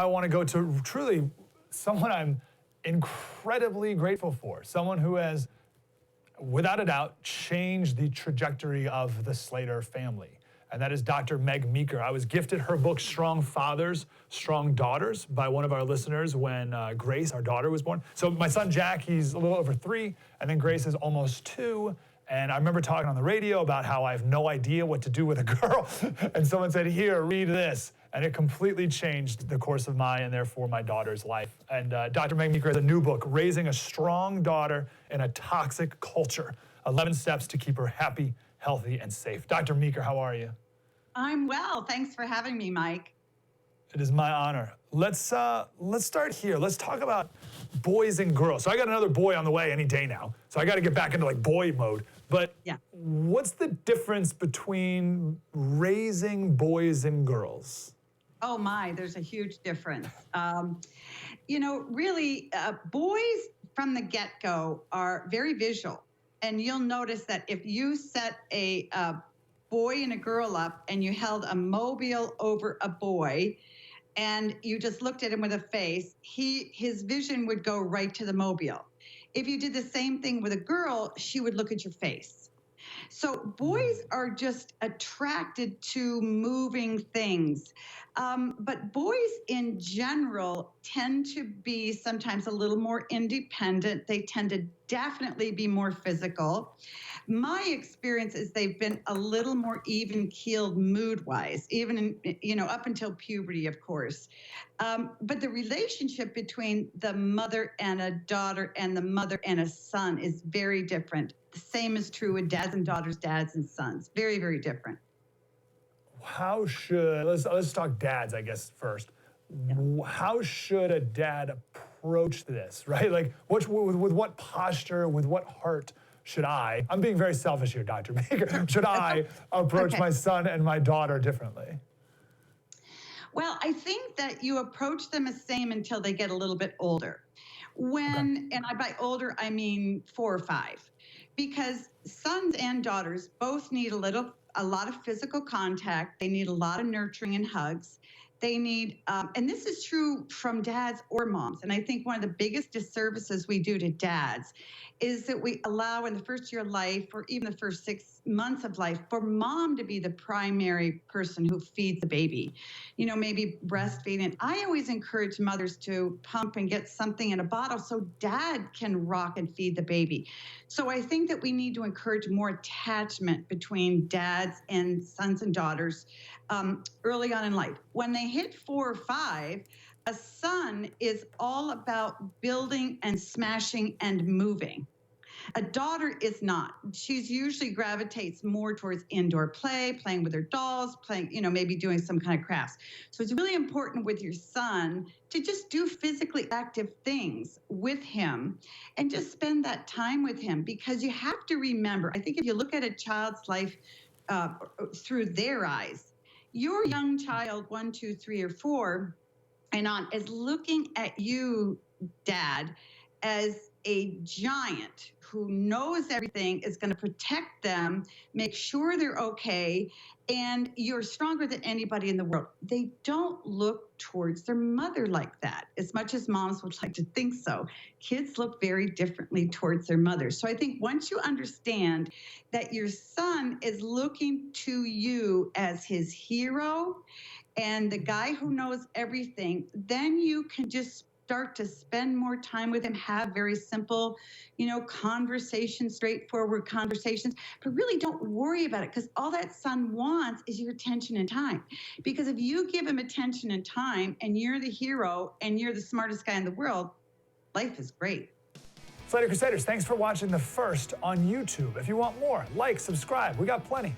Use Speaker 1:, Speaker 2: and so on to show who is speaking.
Speaker 1: I want to go to truly someone I'm incredibly grateful for, someone who has, without a doubt, changed the trajectory of the Slater family. And that is Dr. Meg Meeker. I was gifted her book, Strong Fathers, Strong Daughters, by one of our listeners when Grace, our daughter, was born. So my son Jack, he's a little over 3, and then Grace is almost 2. And I remember talking on the radio about how I have no idea what to do with a girl. And someone said, here, read this. And it completely changed the course of my and therefore my daughter's life. And Dr. Meg Meeker has a new book, Raising a Strong Daughter in a Toxic Culture, 11 Steps to Keep Her Happy, Healthy, and Safe. Dr. Meeker, how are you?
Speaker 2: I'm well. Thanks for having me, Mike.
Speaker 1: It is my honor. Let's start here. Let's talk about boys and girls. So I got another boy on the way any day now. So I got to get back into like boy mode. But yeah, what's the difference between raising boys and girls?
Speaker 2: Oh my, there's a huge difference. Really, boys from the get-go are very visual. And you'll notice that if you set a boy and a girl up and you held a mobile over a boy and you just looked at him with a face, his vision would go right to the mobile. If you did the same thing with a girl, she would look at your face. So boys are just attracted to moving things. But boys in general tend to be sometimes a little more independent. They tend to definitely be more physical. My experience is they've been a little more even-keeled mood-wise, even up until puberty, of course. But the relationship between the mother and a daughter and the mother and a son is very different. The same is true with dads and daughters, dads and sons. Very, very different.
Speaker 1: Let's talk dads, I guess, first. Yeah. How should a dad approach this, right? Like, with what posture, with what heart should I'm being very selfish here, Dr. Meeker, should I approach my son and my daughter differently?
Speaker 2: Well, I think that you approach them the same until they get a little bit older. And by older, I mean 4 or 5. Because sons and daughters both need a lot of physical contact. They need a lot of nurturing and hugs. They need, and this is true from dads or moms. And I think one of the biggest disservices we do to dads is that we allow in the first year of life or even the first 6 months of life for mom to be the primary person who feeds the baby, maybe breastfeeding. I always encourage mothers to pump and get something in a bottle so dad can rock and feed the baby. So I think that we need to encourage more attachment between dads and sons and daughters early on in life. When they hit 4 or 5, a son is all about building and smashing and moving. A daughter is not. She's usually gravitates more towards indoor play, playing with her dolls, maybe doing some kind of crafts. So it's really important with your son to just do physically active things with him and just spend that time with him, because you have to remember, I think if you look at a child's life through their eyes, your young child, 1, 2, 3, or 4, and on, is looking at you, Dad, as a giant who knows everything, is going to protect them, make sure they're okay, and you're stronger than anybody in the world. They don't look towards their mother like that, as much as moms would like to think so. Kids look very differently towards their mothers. So I think once you understand that your son is looking to you as his hero and the guy who knows everything, then you can just start to spend more time with him, have very simple, conversations, straightforward conversations, but really don't worry about it, because all that son wants is your attention and time. Because if you give him attention and time and you're the hero and you're the smartest guy in the world, life is great.
Speaker 1: Slater Crusaders, thanks for watching the first on YouTube. If you want more, like, subscribe. We got plenty.